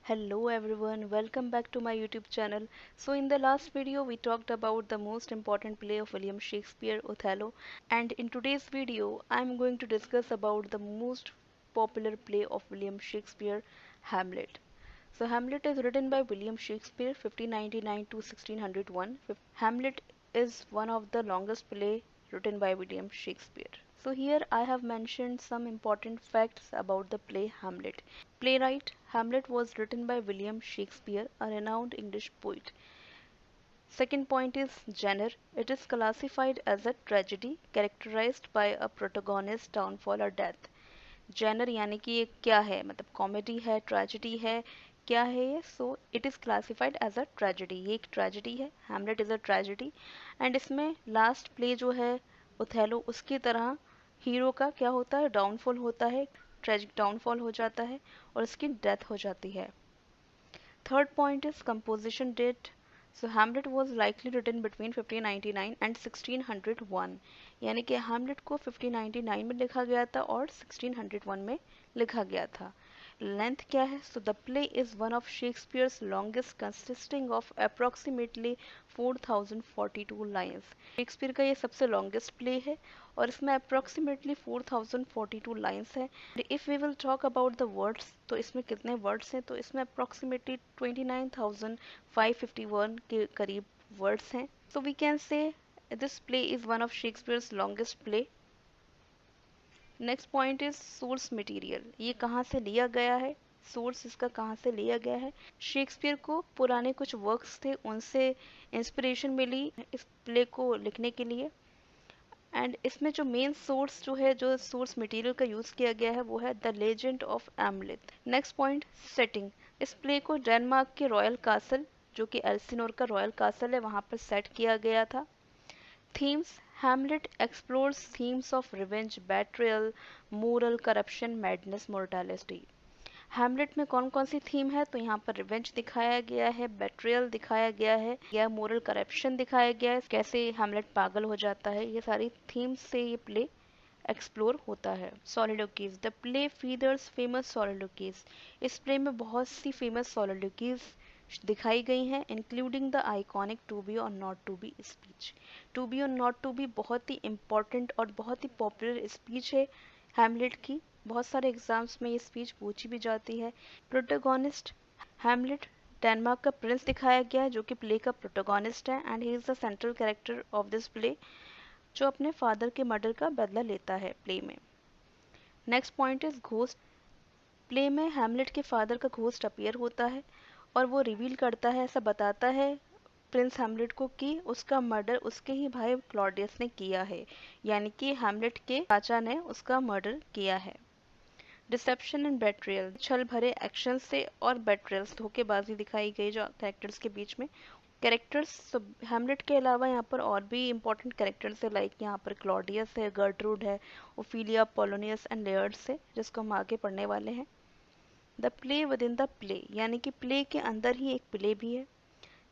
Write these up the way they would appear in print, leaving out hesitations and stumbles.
Hello everyone, welcome back to my YouTube channel. So in the last video we talked about the most important play of William Shakespeare, Othello, and in today's video I'm going to discuss about the most popular play of William Shakespeare, Hamlet. So Hamlet is written by William Shakespeare 1599 to 1601. Hamlet is one of the longest play written by William Shakespeare. So here I have mentioned some important facts about the play Hamlet. Playwright Hamlet was written by William Shakespeare, a renowned English poet. Second point is genre. It is classified as a tragedy characterized by a protagonist's downfall or death. Genre यानी कि ये क्या है, मतलब comedy है, tragedy है, क्या है ये? So it is classified as a tragedy. ये एक ट्रेजेडी है. Hamlet is a tragedy and इसमें लास्ट प्ले जो है ओथेलो, उसकी तरह हीरो का क्या होता है, डाउनफॉल होता है, ट्रेजिक डाउनफॉल हो जाता है और उसकी डेथ हो जाती है. Third point is composition date. So Hamlet was likely written between 1599 and 1601. यानी कि हैमलेट को 1599 में लिखा गया था और 1601 में लिखा गया था. लेंथ क्या है? So the play is one of Shakespeare's longest consisting of approximately 4042 lines. Shakespeare का ये सबसे लॉन्गेस्ट प्ले है और इसमें अप्रोक्सीमेटली 4042 लाइन्स है. If we will talk about the words, तो इसमें कितने वर्ड्स हैं? तो इसमें अप्रोक्सीमेटली 29,551 के करीब वर्ड्स हैं. So we can say this play is one of Shakespeare's longest play. Next point is source material. ये कहाँ से लिया गया है? सोर्स इसका कहाँ से लिया गया है? शेक्सपियर को पुराने कुछ वर्क्स थे, उनसे इंस्पिरेशन मिली इस प्ले को लिखने के लिए. एंड इसमें जो मेन सोर्स जो है, जो सोर्स मटेरियल का यूज़ किया गया है, वो है the legend of AMOLED. Next point, setting. इस प्ले को डेनमार्क के रॉयल कासल, जो कि एल्सिनोर का रॉयल कासल है, वहाँ पर सेट किया गया था. Themes. Hamlet explores themes of revenge, betrayal, moral corruption, madness, mortality. Hamlet में कौन कौन सी थीम है? तो यहाँ पर रिवेंज दिखाया गया है, बेट्रियल दिखाया गया है, या मोरल करप्शन दिखाया गया है, कैसे हैमलेट पागल हो जाता है. ये सारी थीम्स से ये प्ले एक्सप्लोर होता है. Soliloquies. The play features famous soliloquies. इस प्ले में बहुत सी फेमस सोलिलोकीज दिखाई गई हैं, including the iconic to be और not to be speech. To be और नॉट टू बी बहुत ही इम्पॉर्टेंट और बहुत ही पॉपुलर स्पीच है हैमलेट की. बहुत सारे एग्जाम्स में ये स्पीच पूछी भी जाती है. प्रोटोगोनिस्ट. हैमलेट डेनमार्क का प्रिंस दिखाया गया है, जो कि प्ले का प्रोटोगोनिस्ट है and he is the central character of this play, जो अपने फादर के मर्डर का बदला लेता है प्ले में. Next point is ghost. Play में हैमलेट के फादर का घोस्ट अपीयर होता है और वो रिवील करता है, ऐसा बताता है प्रिंस हैमलेट को कि उसका मर्डर उसके ही भाई क्लॉडियस ने किया है, यानी कि हैमलेट के चाचा ने उसका मर्डर किया है. Deception and betrayal. छल भरे एक्शन से और बेट्रियल्स, धोखेबाजी दिखाई गई जो कैरेक्टर्स के बीच में. कैरेक्टर्स हैमलेट के अलावा यहाँ पर और भी इंपॉर्टेंट कैरेक्टर्स है, लाइक यहाँ पर क्लॉडियस है, गर्ट्रूड है, ओफिलिया, पोलोनियस एंड लेयर्स है, जिसको हम आगे पढ़ने वाले हैं. The play with in the play, यानी कि प्ले के अंदर ही एक प्ले भी है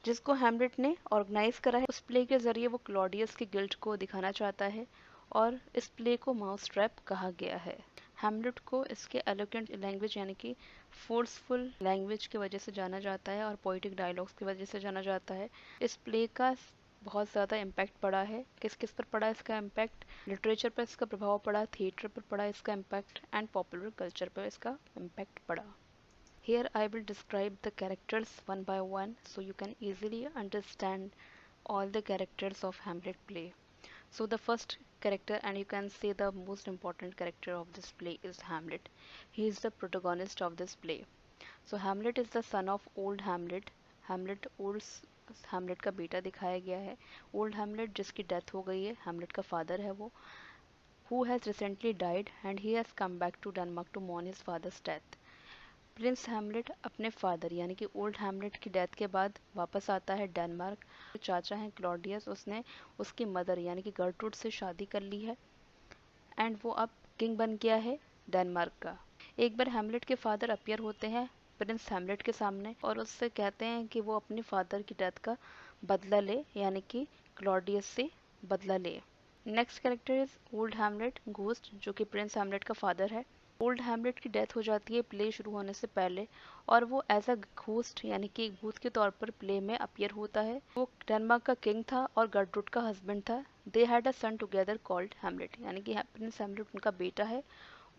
जिसको हैमलेट ने ऑर्गेनाइज करा है. उस प्ले के जरिए वो क्लॉडियस की गिल्ट को दिखाना चाहता है और इस प्ले को माउस ट्रैप कहा गया है. हैमलेट को इसके एलोक्वेंट लैंग्वेज यानी कि फोर्सफुल लैंग्वेज की वजह से जाना जाता है और पोइटिक डायलॉग्स की वजह से जाना जाता है. इस प्ले का बहुत ज़्यादा इम्पैक्ट पड़ा है. किस किस पर पड़ा इसका इम्पैक्ट? लिटरेचर पर इसका प्रभाव पड़ा, थिएटर पर पड़ा इसका इम्पैक्ट एंड पॉपुलर कल्चर पर इसका इम्पैक्ट पड़ा. Here I will describe the characters one by one so you can easily understand all the characters of Hamlet play. So the first character, and you can say the most important character of this play, is Hamlet. He is the protagonist of this play. So Hamlet is the son of old Hamlet. Hamlet का बेटा दिखाया गया है. Old Hamlet जिसकी death हो गई है, Hamlet का फादर है वो, who has recently died and he has come back to Denmark to mourn his father's death. Prince Hamlet अपने फादर यानी कि ओल्ड हैमलेट की डेथ के बाद वापस आता है डेनमार्क. जो चाचा हैं क्लॉडियस, उसने उसकी मदर यानी कि गर्ट्रूड से शादी कर ली है एंड वो अब किंग बन गया है डेनमार्क का. एक बार हैमलेट के फादर अपीयर होते हैं प्रिंस हैमलेट के सामने और उससे कहते हैं कि वो अपने फादर की डेथ का बदला ले, यानी कि क्लॉडियस से बदला ले. Next character is old Hamlet, ghost, जो कि प्रिंस हैमलेट का फादर है. ओल्ड हैमलेट की डेथ हो जाती है प्ले शुरू होने से पहले, और वो एज अ घोस्ट यानी कि एक भूत के तौर पर प्ले में अपीयर होता है। वो डेनमार्क का किंग था और गर्ट्रूड का हस्बैंड था। They had a son together called Hamlet, यानी कि प्रिंस हैमलेट उनका बेटा है।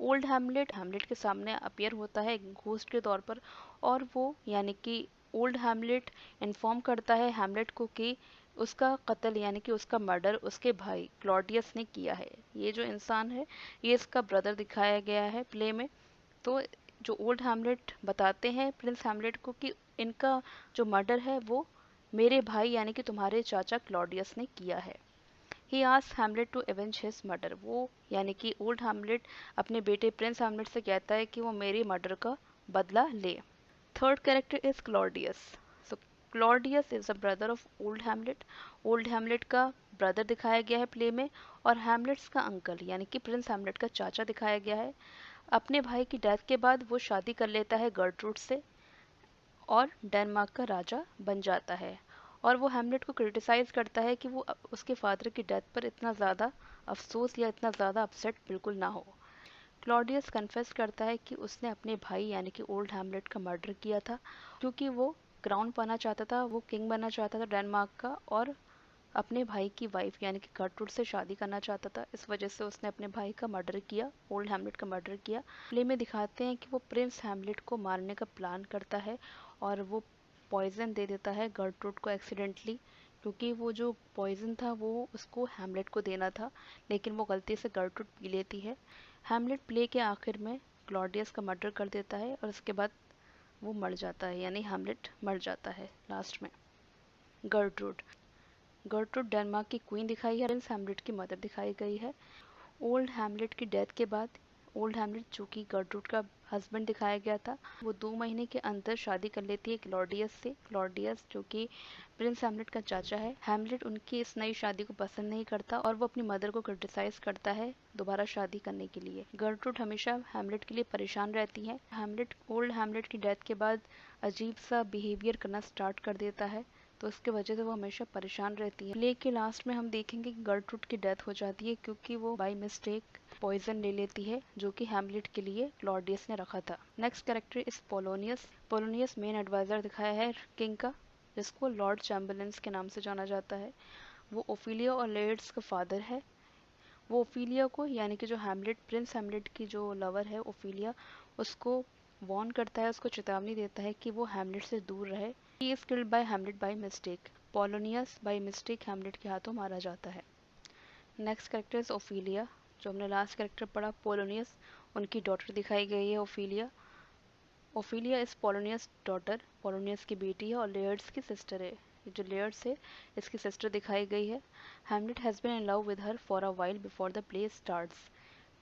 ओल्ड हैमलेट हैमलेट के सामने अपीयर होता है एक घोस्ट के तौर पर, और वो यानी कि ओल्ड हैमलेट इन्फॉर्म करता है हैमलेट को कि उसका कत्ल यानी कि उसका मर्डर उसके भाई क्लॉडियस ने किया है। ये जो इंसान है ये इसका ब्रदर दिखाया गया है प्ले में। तो जो ओल्ड हैमलेट बताते हैं प्रिंस हैमलेट को कि इनका जो मर्डर है वो मेरे भाई यानी कि तुम्हारे चाचा क्लॉडियस ने किया है। He asks Hamlet to avenge his murder, वो यानी कि ओल्ड हैमलेट अपने बेटे प्रिंस हैमलेट से कहता है कि वो मेरे मर्डर का बदला ले। Third character is Claudius. So Claudius is a brother of old Hamlet. Old Hamlet का ब्रदर दिखाया गया है प्ले में, और हैमलेट्स का अंकल यानी कि प्रिंस हैमलेट का चाचा दिखाया गया है। अपने भाई की डेथ के बाद वो शादी कर लेता है गर्ट्रूड से और डेनमार्क का राजा बन जाता है। और वो हैमलेट को क्रिटिसाइज करता है कि वो उसके फादर की डेथ पर इतना ज़्यादा अफसोस या इतना ज़्यादा अपसेट बिल्कुल ना हो। क्लॉडियस कन्फेस करता है कि उसने अपने भाई यानी कि ओल्ड हैमलेट का मर्डर किया था, क्योंकि वो क्राउन पाना चाहता था, वो किंग बनना चाहता था डेनमार्क का, और अपने भाई की वाइफ यानी कि गर्ट्रूड से शादी करना चाहता था। इस वजह से उसने अपने भाई का मर्डर किया, ओल्ड हैमलेट का मर्डर किया। प्ले में दिखाते हैं कि वो प्रिंस हैमलेट को मारने का प्लान करता है और वो पॉइजन दे देता है गर्ट्रूड को एक्सीडेंटली, क्योंकि वो जो पॉइजन था वो उसको हैमलेट को देना था, लेकिन वो गलती से गर्ट्रूड पी लेती है। हैमलेट प्ले के आखिर में क्लॉडियस का मर्डर कर देता है और उसके बाद वो मर जाता है, यानी हैमलेट मर जाता है लास्ट में। गर्ट्रूड गर्ट्रूड डेनमार्क की क्वीन दिखाई है, प्रिंस हैमलेट की मदर दिखाई गई है। ओल्ड हैमलेट की डेथ के बाद ओल्ड हैमलेट जो कि गर्ट्रूड का हस्बैंड दिखाया गया था, वो 2 महीने के अंदर शादी कर लेती है क्लॉडियस से। क्लॉडियस जो कि प्रिंस हैमलेट का चाचा है। हैमलेट उनकी इस नई शादी को पसंद नहीं करता और वो अपनी मदर को क्रिटिसाइज करता है दोबारा शादी करने के लिए। गर्ट्रूड हमेशा हैमलेट के लिए परेशान रहती है। हैमलेट ओल्ड हैमलेट की डेथ के बाद अजीब सा बिहेवियर करना स्टार्ट कर देता है, तो उसके वजह से वो हमेशा परेशान रहती है। प्ले के लास्ट में हम देखेंगे कि गर्ट्रूड की डेथ हो जाती है क्योंकि वो बाय मिस्टेक पॉइजन ले लेती है जो कि हैमलेट के लिए क्लॉडियस ने रखा था। Next character is Polonius. Polonius main adviser दिखाया है किंग का, जिसको लॉर्ड चैम्बरलेंस के नाम से जाना जाता है। वो ओफिलिया और लेयर्ड्स का फादर है। वो ओफिलिया को यानी कि जो हैमलेट प्रिंस हैमलेट की जो लवर है ओफिलिया, उसको वॉर्न करता है, उसको चेतावनी देता है कि वो हैमलेट से दूर रहे। He is killed by Hamlet by mistake. Polonius by mistake Hamlet के हाथों मारा जाता है। नेक्स्ट कैरेक्टर इज ओफिलिया, जो हमने लास्ट कैरेक्टर पढ़ा पोलोनियस, उनकी डॉटर दिखाई गई है Ophelia. Ophelia is Polonius daughter, Polonius की बेटी है और लेयर्ड्स की सिस्टर है। ये जो लेयर्ड्स है इसकी सिस्टर दिखाई गई है। Hamlet has been in love with her for a while before the play starts.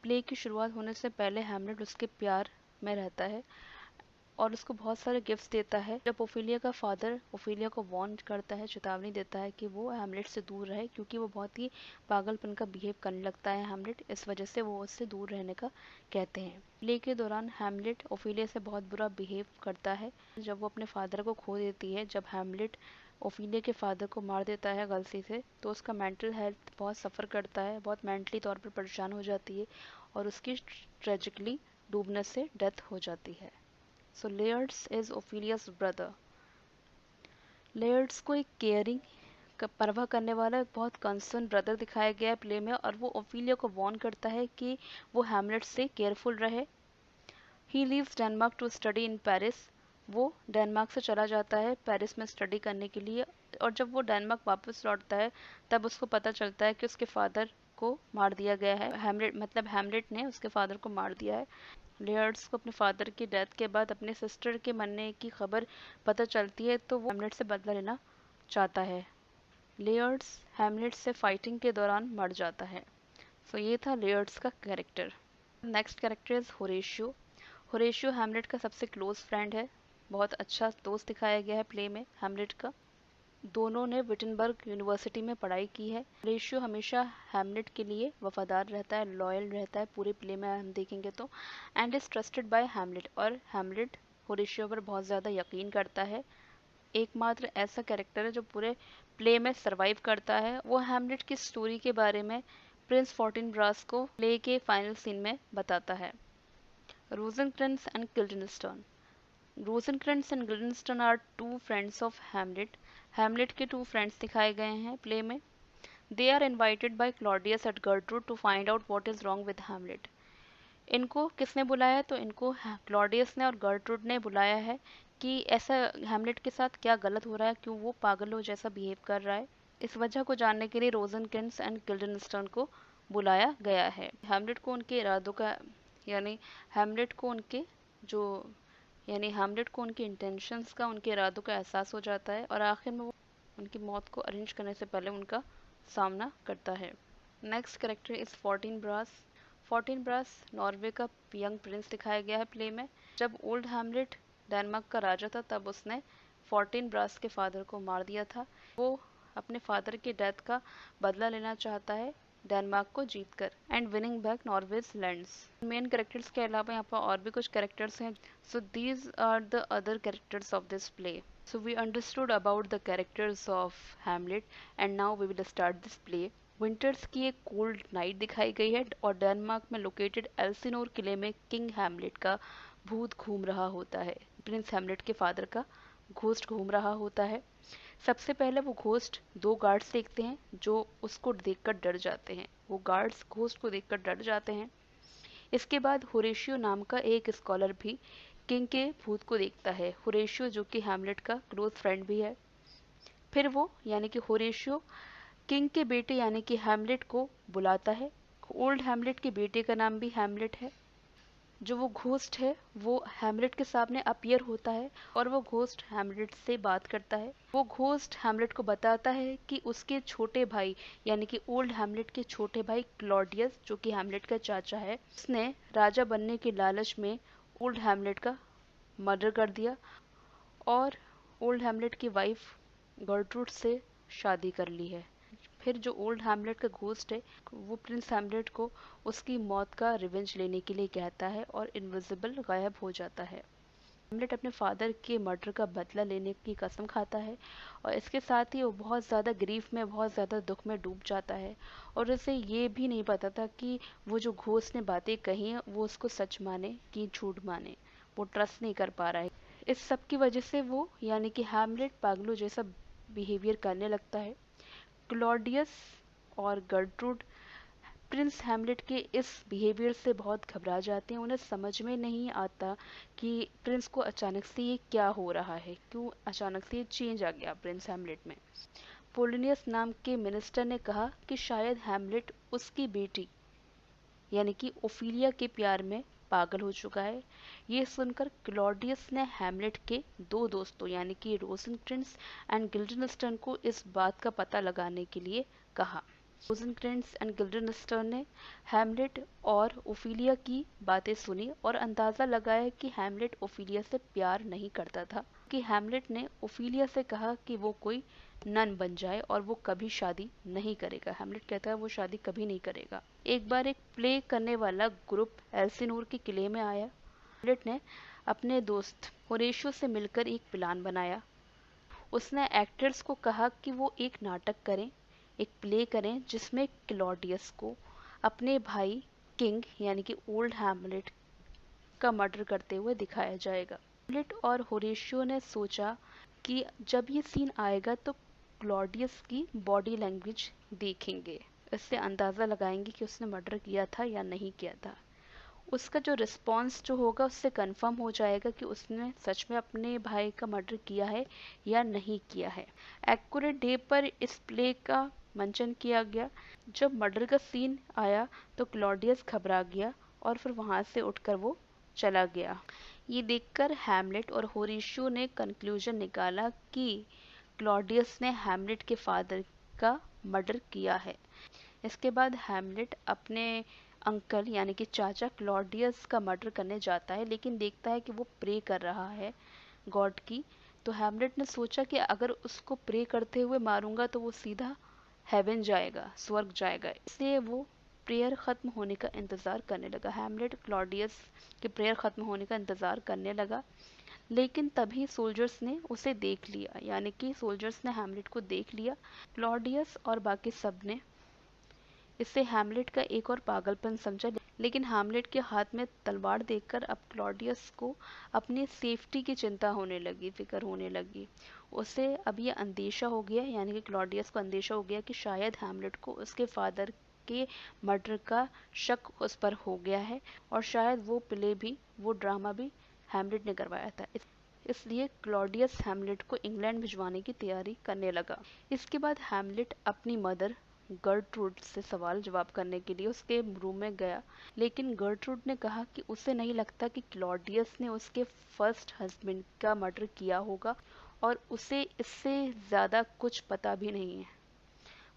Play की शुरुआत होने से पहले हैमलेट उसके प्यार में रहता है और उसको बहुत सारे गिफ्ट्स देता है। जब ओफिलिया का फादर ओफिलिया को वार्न करता है, चेतावनी देता है कि वो हैमलेट से दूर रहे, क्योंकि वो बहुत ही पागलपन का बिहेव करने लगता है हैमलेट, इस वजह से वो उससे दूर रहने का कहते हैं। प्ले के दौरान हैमलेट ओफिलिया से बहुत बुरा बिहेव करता है। जब वो अपने फादर को खो देती है, जब हैमलेट ओफिलिया के फादर को मार देता है गलती से, तो उसका मेंटल हेल्थ बहुत सफ़र करता है, बहुत मेंटली तौर पर परेशान हो जाती है और उसकी ट्रेजिकली डूबने से डेथ हो जाती है। So Laertes is Ophelia's brother. लेयर्ड्स को एक केयरिंग परवाह करने वाला एक बहुत कंसर्न ब्रदर दिखाया गया है प्ले में, और वो ओफिलिया को वॉर्न करता है कि वो हैमलेट से केयरफुल रहे। He leaves Denmark to study in Paris. वो डेनमार्क से चला जाता है पेरिस में स्टडी करने के लिए, और जब वो डेनमार्क वापस लौटता है तब उसको पता चलता है कि उसके फादर को मार दिया गया है। हैमलेट ने उसके फादर को मार दिया है। लेयर्ड्स को अपने फादर की डेथ के बाद अपने सिस्टर के मरने की खबर पता चलती है, तो वो हैमलेट से बदला लेना चाहता है। लेयर्ड्स हैमलेट से फाइटिंग के दौरान मर जाता है। सो ये था लेयर्ड्स का character. Next character is Horatio. Horatio Hamlet का सबसे क्लोज फ्रेंड है, बहुत अच्छा दोस्त दिखाया गया है प्ले में हैमलेट का। दोनों ने विटनबर्ग यूनिवर्सिटी में पढ़ाई की है। होरेशियो हमेशा हैमलेट के लिए वफादार रहता है, लॉयल रहता है, पूरे प्ले में हम देखेंगे तो, and is trusted bye Hamlet, और हैमलेट होरेशियो पर बहुत ज़्यादा यकीन करता है। एकमात्र ऐसा कैरेक्टर है जो पूरे प्ले में सरवाइव करता है। वो हैमलेट की स्टोरी के बारे में प्रिंस फोर्टिनब्रास को प्ले के फाइनल सीन में बताता है। Rosencrantz and Guildenstern. Rosencrantz and Guildenstern are two friends of Hamlet. Hamlet के टू फ्रेंड्स दिखाए गए हैं प्ले में। They are invited by Claudius at Gertrude to find out what is wrong with Hamlet. इनको किसने बुलाया? तो इनको क्लॉडियस ने और गर्ट्रूड ने बुलाया है कि ऐसा हैमलेट के साथ क्या गलत हो रहा है, क्यों वो पागलों जैसा बिहेव कर रहा है। इस वजह को जानने के लिए रोजेनक्रेंस एंड गिल्डनस्टर्न को बुलाया गया है। हैमलेट को उनके इरादों का यानी हैमलेट को उनके जो यानी हैमलेट को उनके इंटेंशंस का, उनके इरादों का एहसास हो जाता है और आखिर में वो उनकी मौत को अरेंज करने से पहले उनका सामना करता है। नेक्स्ट कैरेक्टर इज 14 ब्रास। 14 ब्रास नॉर्वे का यंग प्रिंस दिखाया गया है प्ले में। जब ओल्ड हैमलेट डेनमार्क का राजा था तब उसने 14 ब्रास के फादर को मार दिया था। वो अपने फादर की डेथ का बदला लेना चाहता है डेनमार्क को जीतकर and winning back Norway's lands. Main characters के अलावा यहाँ पर और भी कुछ कैरेक्टर्स हैं। So these are the other characters of this play. So we understood about the characters of Hamlet and now we will start this play. Winters की एक कोल्ड नाइट दिखाई गई है और डेनमार्क में लोकेटेड एल्सिनोर किले में किंग हैमलेट का भूत घूम रहा होता है। प्रिंस हैमलेट के फादर का घोस्ट घूम रहा होता है। सबसे पहले वो घोस्ट दो गार्ड्स देखते हैं जो उसको देखकर डर जाते हैं। वो गार्ड्स घोस्ट को देखकर डर जाते हैं। इसके बाद होरेशियो नाम का एक स्कॉलर भी किंग के भूत को देखता है। होरेशियो जो कि हैमलेट का क्लोज फ्रेंड भी है। फिर वो यानी कि होरेशियो किंग के बेटे यानी कि हैमलेट को बुलाता है। ओल्ड हैमलेट के बेटे का नाम भी हैमलेट है। जो वो घोस्ट है वो हैमलेट के सामने अपीयर होता है और वो घोस्ट हैमलेट से बात करता है। वो घोस्ट हैमलेट को बताता है कि उसके छोटे भाई यानी कि ओल्ड हैमलेट के छोटे भाई क्लॉडियस जो कि हैमलेट का चाचा है, उसने राजा बनने के लालच में ओल्ड हैमलेट का मर्डर कर दिया और ओल्ड हैमलेट की वाइफ गर्ट्रूड से शादी कर ली है। फिर जो ओल्ड हैमलेट का घोस्ट है वो प्रिंस हैमलेट को उसकी मौत का रिवेंज लेने के लिए कहता है और इनविजिबल गायब हो जाता है। हैमलेट अपने फादर के मर्डर का बदला लेने की कसम खाता है और इसके साथ ही वो बहुत ज़्यादा ग्रीफ में, बहुत ज़्यादा दुख में डूब जाता है और उसे ये भी नहीं पता था कि वो जो घोस्ट ने बातें कही हैं वो उसको सच माने कि झूठ माने। वो ट्रस्ट नहीं कर पा रहा है। इस सब की वजह से वो यानी कि हैमलेट पागलों जैसा बिहेवियर करने लगता है। क्लॉडियस और गर्ट्रूड प्रिंस हैमलेट के इस बिहेवियर से बहुत घबरा जाते हैं। उन्हें समझ में नहीं आता कि प्रिंस को अचानक से ये क्या हो रहा है, क्यों अचानक से ये चेंज आ गया प्रिंस हैमलेट में। पोलिनियस नाम के मिनिस्टर ने कहा कि शायद हैमलेट उसकी बेटी यानी कि ओफिलिया के प्यार में पागल हो चुका है। ये सुनकर क्लॉडियस ने हैमलेट के दो दोस्तों यानी कि रोजेनक्रेंस एंड गिल्डनस्टर्न को इस बात का पता लगाने के लिए कहा। रोजेनक्रेंस एंड गिल्डनस्टर्न ने हैमलेट और ओफिलिया की बातें सुनी और अंदाजा लगाया कि हैमलेट ओफिलिया से प्यार नहीं करता था कि हैमलेट ने ओफिलिया से कहा कि वो कोई नन बन जाए और वो कभी शादी नहीं करेगा। हैमलेट कहता है वो शादी कभी नहीं करेगा। एक बार एक प्ले करने वाला ग्रुप एल्सिनोर के किले में आया। हैमलेट ने अपने दोस्त होरेशियो से मिलकर एक प्लान बनाया। उसने एक्टर्स को कहा कि वो एक नाटक करें, एक प्ले करें जिसमें क्लॉडियस को अपने भाई किंग यानी कि ओल्ड हैमलेट का मर्डर करते हुए दिखाया जाएगा। हैमलेट और होरेशियो ने सोचा कि जब ये सीन आएगा तो क्लॉडियस की बॉडी लैंग्वेज देखेंगे, इससे अंदाज़ा लगाएंगे कि उसने मर्डर किया था या नहीं किया था। उसका जो रिस्पॉन्स जो होगा उससे कंफर्म हो जाएगा कि उसने सच में अपने भाई का मर्डर किया है या नहीं किया है। एक्यूरेट डे पर इस प्ले का मंचन किया गया। जब मर्डर का सीन आया तो क्लॉडियस घबरा गया और फिर वहां से उठकर वो चला गया। ये देखकर हैमलेट और होरेशियो ने कंक्लूजन निकाला कि क्लॉडियस ने हैमलेट के फादर का मर्डर किया है। इसके बाद हैमलेट अपने अंकल यानी कि चाचा क्लॉडियस का मर्डर करने जाता है, लेकिन देखता है कि वो प्रे कर रहा है गॉड की। तो हैमलेट ने सोचा कि अगर उसको प्रे करते हुए मारूंगा तो वो सीधा हेवन जाएगा, स्वर्ग जाएगा। इसलिए वो प्रेयर ख़त्म होने का इंतज़ार करने लगा। हैमलेट क्लॉडियस के प्रेयर ख़त्म होने का इंतज़ार करने लगा, लेकिन तभी सोल्जर्स ने उसे देख लिया यानी कि सोल्जर्स ने हैमलेट को देख लिया। क्लॉडियस और बाकी सब ने इसे हैमलेट का एक और पागलपन समझा, लेकिन हैमलेट के हाथ में तलवार देखकर अब क्लॉडियस को अपनी सेफ्टी की चिंता होने लगी, फिक्र होने लगी। उसे अब ये अंदेशा हो गया, यानी कि क्लॉडियस को अंदेशा हो गया कि शायद हैमलेट को उसके फादर के मर्डर का शक उस पर हो गया है और शायद वो ड्रामा भी हैमलेट ने करवाया था। इसलिए क्लॉडियस हैमलेट को इंग्लैंड भिजवाने की तैयारी करने लगा। इसके बाद हैमलेट अपनी मदर गर्टरूड से सवाल जवाब करने के लिए उसके रूम में गया, लेकिन गर्टरूड ने कहा कि उसे नहीं लगता कि क्लॉडियस ने उसके फर्स्ट हस्बैंड का मर्डर किया होगा और उसे इससे ज़्यादा कुछ पता भी नहीं है।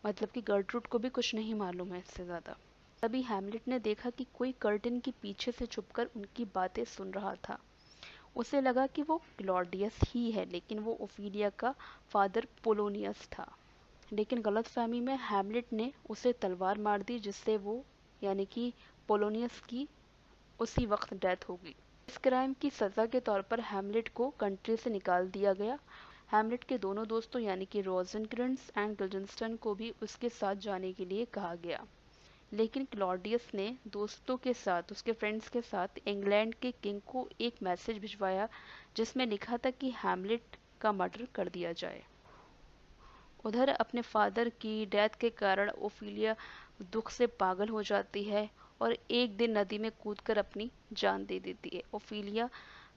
मतलब कि गर्टरूड को भी कुछ नहीं मालूम है इससे ज़्यादा। तभी हैमलेट ने देखा कि कोई कर्टन के पीछे से छुपकर उनकी बातें सुन रहा था। उसे लगा कि वो क्लॉडियस ही है, लेकिन वो ओफिलिया का फादर पोलोनियस था। लेकिन गलतफहमी में हैमलेट ने उसे तलवार मार दी, जिससे वो यानी कि पोलोनियस की उसी वक्त डेथ हो गई। इस क्राइम की सजा के तौर पर हैमलेट को कंट्री से निकाल दिया गया। हैमलेट के दोनों दोस्तों यानी कि रोजेनक्रंस एंड गिल्डेन्स्टर्न को भी उसके साथ जाने के लिए कहा गया। लेकिन क्लॉडियस ने दोस्तों के साथ, उसके फ्रेंड्स के साथ इंग्लैंड के किंग को एक मैसेज भिजवाया जिसमें लिखा था कि हैमलेट का मर्डर कर दिया जाए। उधर अपने फादर की डेथ के कारण ओफिलिया दुख से पागल हो जाती है और एक दिन नदी में कूदकर अपनी जान दे देती है। ओफिलिया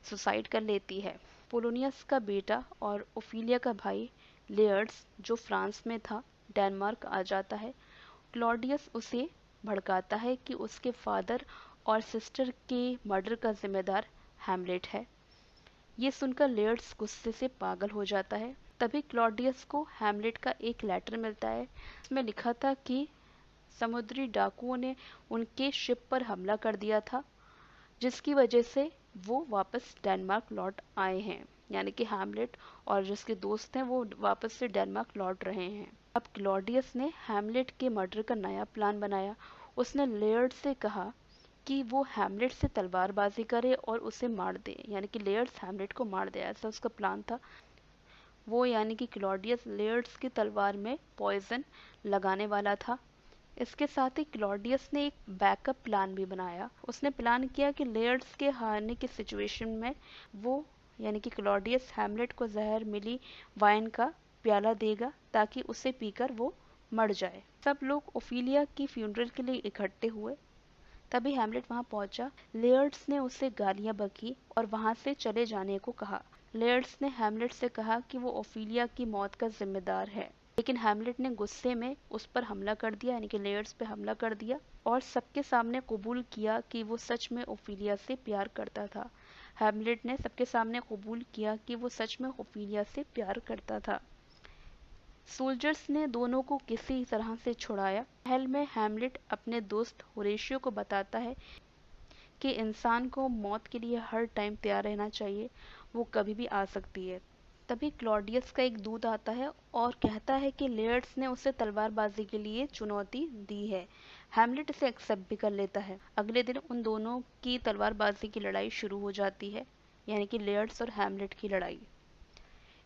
सुसाइड कर लेती है। पोलोनियस का बेटा और ओफिलिया का भाई लेयर्स, जो फ्रांस में था, डेनमार्क आ जाता है। क्लॉडियस उसे भड़काता है कि उसके फादर और सिस्टर के मर्डर का जिम्मेदार हैमलेट है। ये सुनकर लेयर्स गुस्से से पागल हो जाता है। तभी क्लॉडियस को हैमलेट का एक लेटर मिलता है। इसमें लिखा था कि समुद्री डाकुओं ने उनके शिप पर हमला कर दिया था, जिसकी वजह से वो वापस डेनमार्क लौट आए हैं। यानी कि हैमलेट और जिसके दोस्त हैं वो वापस से डेनमार्क लौट रहे हैं। अब क्लॉडियस ने हैमलेट के मर्डर का नया प्लान बनाया। उसने लेयर्ड से कहा कि वो हैमलेट से तलवारबाजी करे और उसे मार दे, यानी कि लेयर्ड्स हैमलेट को मार दे, ऐसा उसका प्लान था। वो यानी कि क्लॉडियस लेयर्ड्स की तलवार में पॉइजन लगाने वाला था। इसके साथ ही क्लॉडियस ने एक बैकअप प्लान भी बनाया। उसने प्लान किया कि लेयर्ड्स के हारने की सिचुएशन में वो यानी कि क्लॉडियस हैमलेट को जहर मिली वाइन का प्याला देगा ताकि उसे पीकर वो मर जाए। सब लोग ओफिलिया की फ्यूनरल के लिए इकट्ठे हुए। तभी हैमलेट वहां पहुंचा। लेयर्ड्स ने उसे गालियां बकी और वहां से चले जाने को कहा। लेयर्ड्स ने हैमलेट से कहा कि वो ओफिलिया की मौत का जिम्मेदार है, लेकिन हैमलेट ने गुस्से में उस पर हमला कर दिया, यानी कि लेयर्ड्स पे हमला कर दिया और सबके सामने कबूल किया कि वो सच में ओफिलिया से प्यार करता था। हैमलेट ने सबके सामने कबूल किया कि वो सच में ओफिलिया से प्यार करता था। सोल्जर्स ने दोनों को किसी तरह से छुड़ाया। महल में हैमलेट अपने दोस्त होरेशियो को बताता है कि इंसान को मौत के लिए हर टाइम तैयार रहना चाहिए, वो कभी भी आ सकती है। तभी क्लॉडियस का एक दूत आता है और कहता है कि लेयर्ड्स ने उसे तलवारबाजी के लिए चुनौती दी है। हैमलेट इसे एक्सेप्ट भी कर लेता है। अगले दिन उन दोनों की तलवारबाजी की लड़ाई शुरू हो जाती है, यानी कि लेयर्ड्स और हैमलेट की लड़ाई।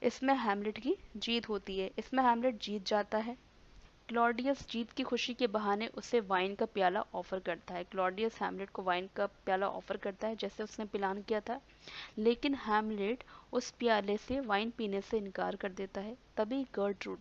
इसमें हैमलेट की जीत होती है। इसमें हैमलेट जीत जाता है। क्लॉडियस जीत की खुशी के बहाने उसे वाइन का प्याला ऑफर करता है। क्लॉडियस हैमलेट को वाइन का प्याला ऑफर करता है जैसे उसने प्लान किया था, लेकिन हैमलेट उस प्याले से वाइन पीने से इनकार कर देता है। तभी गर्टरूड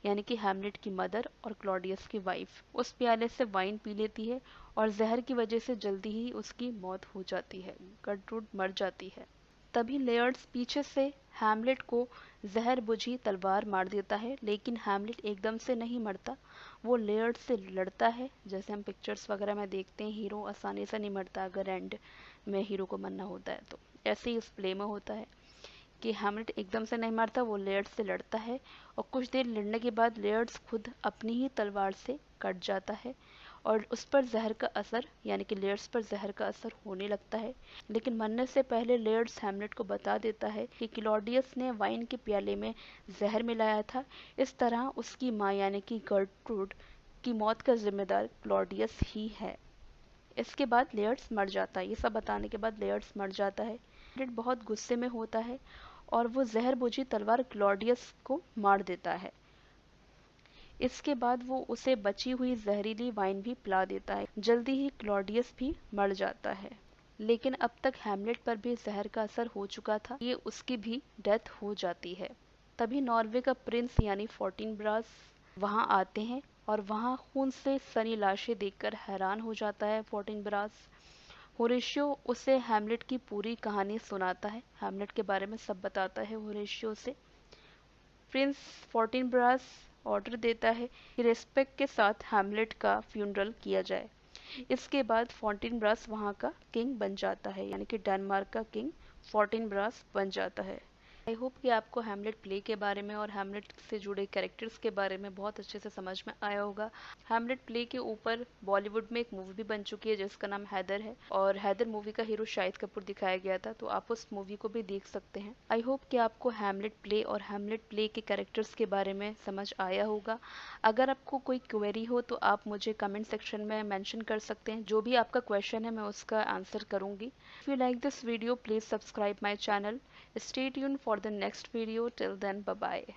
यानी कि हैमलेट की मदर और क्लॉडियस की वाइफ उस प्याले से वाइन पी लेती है और जहर की वजह से जल्दी ही उसकी मौत हो जाती है। गर्टरूड मर जाती है। तभी लेयर्ड्स पीछे से हैमलेट को जहर बुझी तलवार मार देता है, लेकिन हैमलेट एकदम से नहीं मरता। वो लेयर्ड से लड़ता है, जैसे हम पिक्चर्स वगैरह में देखते हैं हीरो आसानी से नहीं मरता अगर एंड में हीरो को मरना होता है तो। ऐसे ही उस प्ले में होता है कि हैमलेट एकदम से नहीं मरता, वो लेयर्ड से लड़ता है और कुछ देर लड़ने के बाद लेयर्ड्स खुद अपनी ही तलवार से कट जाता है और उस पर जहर का असर यानी कि लेयर्ड्स पर जहर का असर होने लगता है। लेकिन मरने से पहले लेयर्ड्स हैमलेट को बता देता है कि क्लॉडियस ने वाइन के प्याले में जहर मिलाया था। इस तरह उसकी माँ यानी कि गर्टरूड की मौत का जिम्मेदार क्लॉडियस ही है। इसके बाद लेयर्ड्स मर जाता है। ये सब बताने के बाद लेयर्ड्स मर जाता है। हैमलेट बहुत गुस्से में होता है और वो जहर बुझी तलवार क्लॉडियस को मार देता है। इसके बाद वो उसे बची हुई जहरीली वाइन भी पिला देता है। जल्दी ही क्लॉडियस भी मर जाता है। लेकिन अब तक हैमलेट पर भी जहर का असर हो चुका था, ये उसकी भी डेथ हो जाती है। तभी नॉर्वे का प्रिंस यानी फोर्टिनब्रास वहां आते हैं और वहां खून से सनी लाशें देखकर हैरान हो जाता है फोर्टिनब्रास। होरेशियो उसे हैमलेट की पूरी कहानी सुनाता है, हैमलेट के बारे में सब बताता है होरेशियो से। प्रिंस फोर्टिनब्रास ऑर्डर देता है कि रेस्पेक्ट के साथ हैमलेट का फ्यूनरल किया जाए। इसके बाद फोर्टिनब्रास वहाँ का किंग बन जाता है, यानी कि डेनमार्क का किंग फोर्टिनब्रास बन जाता है। आई होप कि आपको हैमलेट प्ले के बारे में और हैमलेट से जुड़े कैरेक्टर्स के बारे में बहुत अच्छे से समझ में आया होगा। हैमलेट प्ले के ऊपर बॉलीवुड में एक मूवी भी बन चुकी है जिसका नाम हैदर है, और हैदर मूवी का हीरो शाहिद कपूर दिखाया गया था, तो आप उस मूवी को भी देख सकते हैं। आई होप कि आपको हैमलेट प्ले और हैमलेट प्ले के कैरेक्टर्स के बारे में समझ आया होगा। अगर आपको कोई क्वेरी हो तो आप मुझे कमेंट सेक्शन में मेंशन कर सकते हैं। जो भी आपका क्वेश्चन है मैं उसका आंसर करूंगी। If you like this video, please subscribe my channel. Stay tuned for the next video. Till then, bye bye.